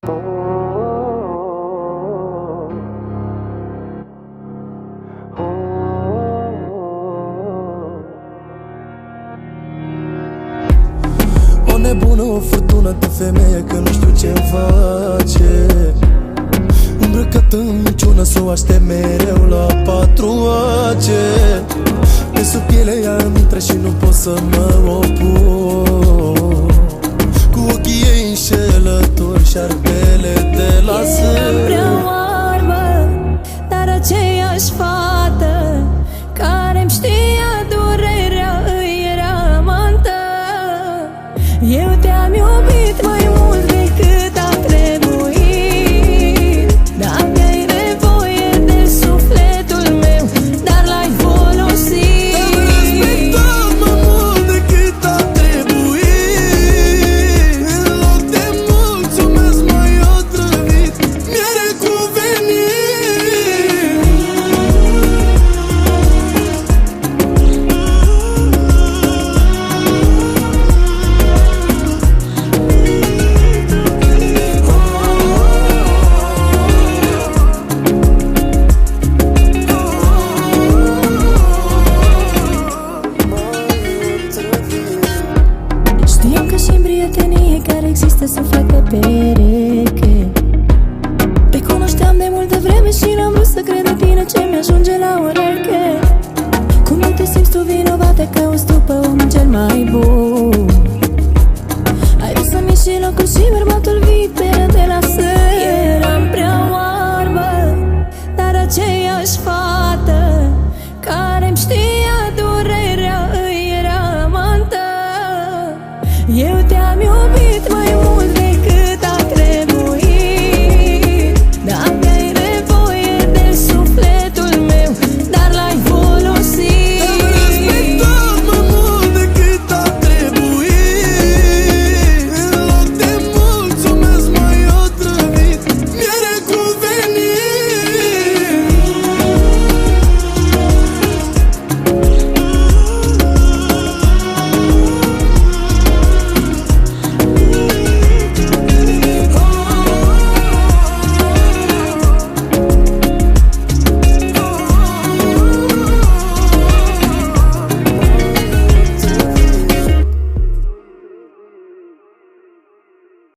O nebună, o furtună de femeie, că nu știu ce-mi face. Îmbrăcat în minciună, s-o aștept mereu la patru ace. De sub piele ea îmi intră și nu pot să mă opun.